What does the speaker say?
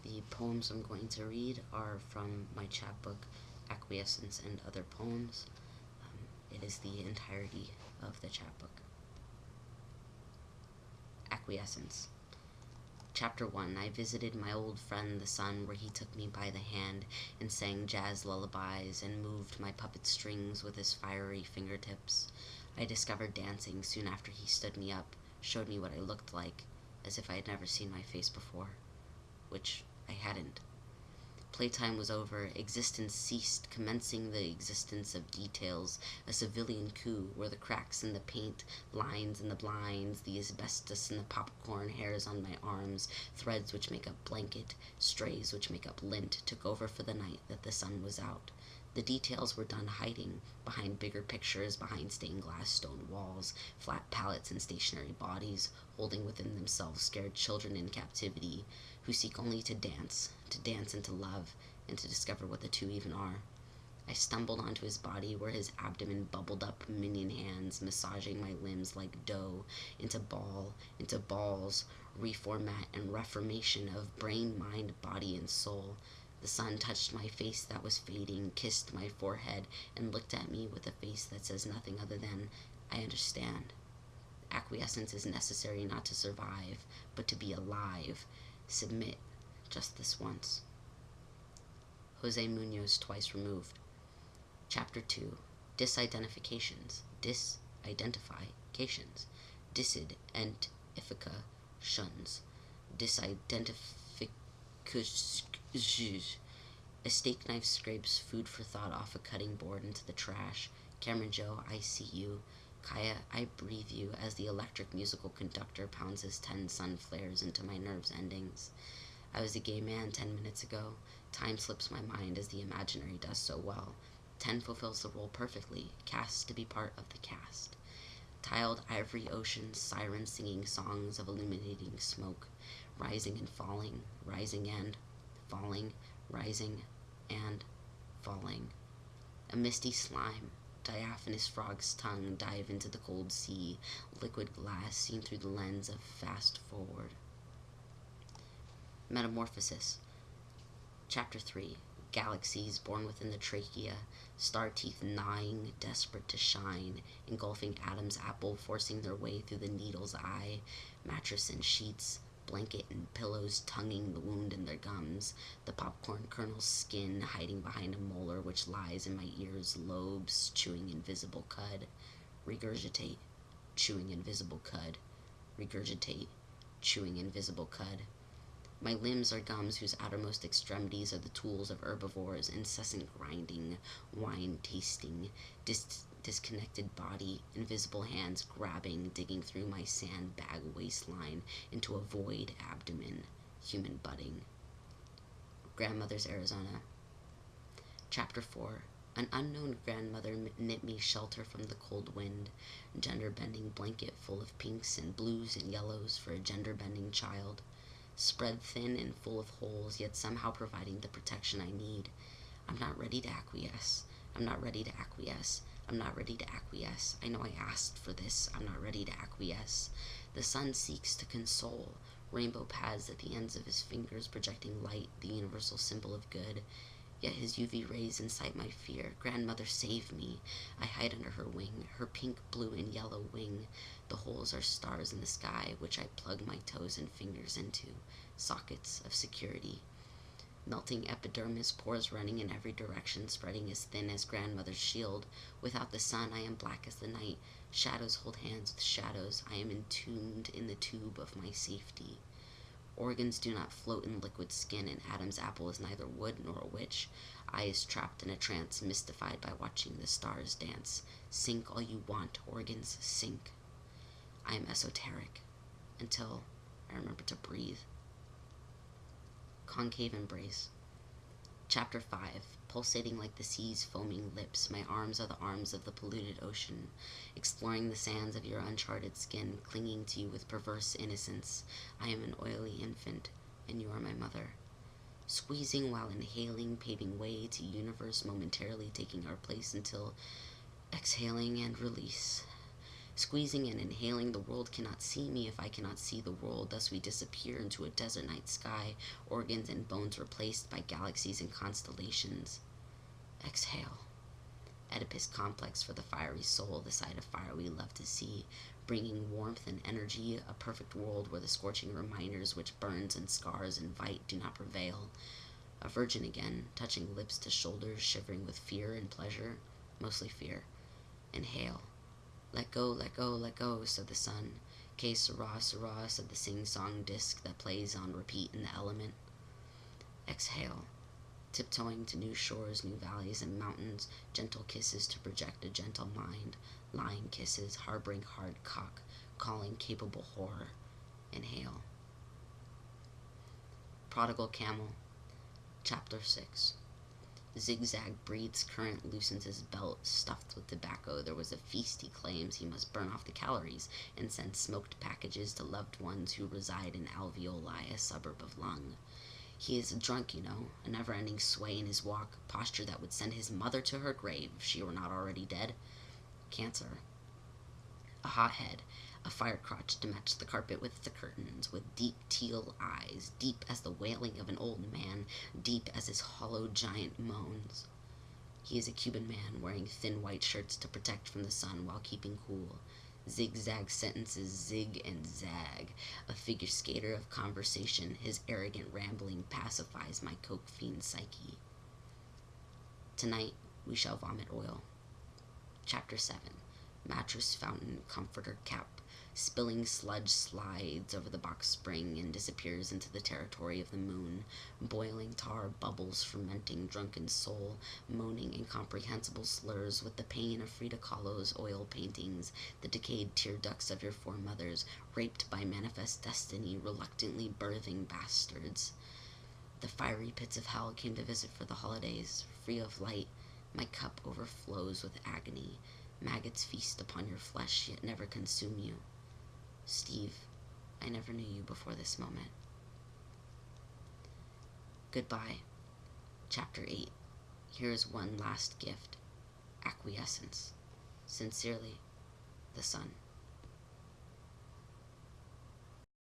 The poems I'm going to read are from my chapbook, Acquiescence and Other Poems. It is the entirety of the chapbook. Acquiescence. Chapter 1. I visited my old friend the sun, where he took me by the hand and sang jazz lullabies and moved my puppet strings with his fiery fingertips. I discovered dancing soon after he stood me up, showed me what I looked like, as if I had never seen my face before, which I hadn't. Playtime was over, existence ceased, commencing the existence of details, a civilian coup where the cracks in the paint, lines in the blinds, the asbestos in the popcorn, hairs on my arms, threads which make up blanket, strays which make up lint, took over for the night that the sun was out. The details were done hiding, behind bigger pictures, behind stained glass stone walls, flat pallets and stationary bodies, holding within themselves scared children in captivity, who seek only to dance and to love, and to discover what the two even are. I stumbled onto his body, where his abdomen bubbled up, minion hands massaging my limbs like dough, into balls, reformat and reformation of brain, mind, body, and soul. The sun touched my face that was fading, kissed my forehead, and looked at me with a face that says nothing other than, I understand. Acquiescence is necessary not to survive, but to be alive. Submit, just this once. Jose Munoz, Twice Removed. Chapter 2. Disidentifications. Disidentifications. Disidentifications. Disidentifications. A steak knife scrapes food for thought off a cutting board into the trash. Cameron Joe, I see you. Kaya, I breathe you as the electric musical conductor pounds his 10 sun flares into my nerves' endings. I was a gay man 10 minutes ago. Time slips my mind as the imaginary does so well. 10 fulfills the role perfectly, cast to be part of the cast. Tiled ivory oceans, sirens singing songs of illuminating smoke, rising and falling, rising and falling, rising and falling. A misty slime, diaphanous frog's tongue dive into the cold sea, liquid glass seen through the lens of fast forward. Metamorphosis. Chapter 3. Galaxies born within the trachea, star teeth gnawing, desperate to shine, engulfing Adam's apple, forcing their way through the needle's eye, mattress and sheets, blanket and pillows tonguing the wound in their gums, the popcorn kernel's skin hiding behind a molar which lies in my ears' lobes, chewing invisible cud. Regurgitate, chewing invisible cud. Regurgitate, chewing invisible cud. My limbs are gums whose outermost extremities are the tools of herbivores, incessant grinding, wine tasting, disconnected body, invisible hands grabbing, digging through my sandbag waistline into a void abdomen, human budding. Grandmother's Arizona. Chapter 4. An unknown grandmother knit me shelter from the cold wind, gender-bending blanket full of pinks and blues and yellows for a gender-bending child. Spread thin and full of holes, yet somehow providing the protection I need. I'm not ready to acquiesce. I'm not ready to acquiesce. I'm not ready to acquiesce. I know I asked for this. I'm not ready to acquiesce. The sun seeks to console, rainbow paths at the ends of his fingers projecting light, the universal symbol of good. Yet his UV rays incite my fear. Grandmother, save me. I hide under her wing, her pink, blue, and yellow wing. The holes are stars in the sky, which I plug my toes and fingers into, sockets of security. Melting epidermis, pores running in every direction, spreading as thin as grandmother's shield. Without the sun, I am black as the night. Shadows hold hands with shadows. I am entombed in the tube of my safety. Organs do not float in liquid skin, and Adam's apple is neither wood nor a witch. Eyes trapped in a trance, mystified by watching the stars dance. Sink all you want, organs, sink. I am esoteric, until I remember to breathe. Concave embrace. Chapter 5. Pulsating like the sea's foaming lips, my arms are the arms of the polluted ocean, exploring the sands of your uncharted skin, clinging to you with perverse innocence. I am an oily infant, and you are my mother. Squeezing while inhaling, paving way to universe, momentarily taking our place until exhaling and release. Squeezing and inhaling, the world cannot see me if I cannot see the world. Thus we disappear into a desert night sky, organs and bones replaced by galaxies and constellations. Exhale. Oedipus complex for the fiery soul, the side of fire we love to see, bringing warmth and energy, a perfect world where the scorching reminders which burns and scars invite do not prevail. A virgin again, touching lips to shoulders, shivering with fear and pleasure, mostly fear. Inhale. Let go, let go, let go, said the sun. Que sera, sera, said the sing-song disc that plays on repeat in the element. Exhale. Tiptoeing to new shores, new valleys and mountains, gentle kisses to project a gentle mind, lying kisses, harboring hard cock, calling capable horror. Inhale. Prodigal camel. Chapter 6. Zigzag breathes, current loosens his belt, stuffed with tobacco. There was a feast, he claims. He must burn off the calories and send smoked packages to loved ones who reside in alveoli, a suburb of lung. He is a drunk, you know, a never-ending sway in his walk, a posture that would send his mother to her grave if she were not already dead. Cancer. A hothead, a fire crotch to match the carpet with the curtains, with deep teal eyes, deep as the wailing of an old man, deep as his hollow giant moans. He is a Cuban man, wearing thin white shirts to protect from the sun while keeping cool. Zigzag sentences zig and zag, a figure skater of conversation. His arrogant rambling pacifies my coke fiend psyche. Tonight we shall vomit oil. Chapter 7. Mattress fountain, comforter cap. Spilling sludge slides over the box spring and disappears into the territory of the moon. Boiling tar bubbles, fermenting drunken soul, moaning incomprehensible slurs with the pain of Frida Kahlo's oil paintings, the decayed tear ducts of your foremothers, raped by manifest destiny, reluctantly birthing bastards. The fiery pits of hell came to visit for the holidays, free of light. My cup overflows with agony. Maggots feast upon your flesh, yet never consume you. Steve, I never knew you before this moment. Goodbye. Chapter 8. Here is one last gift. Acquiescence. Sincerely, the sun.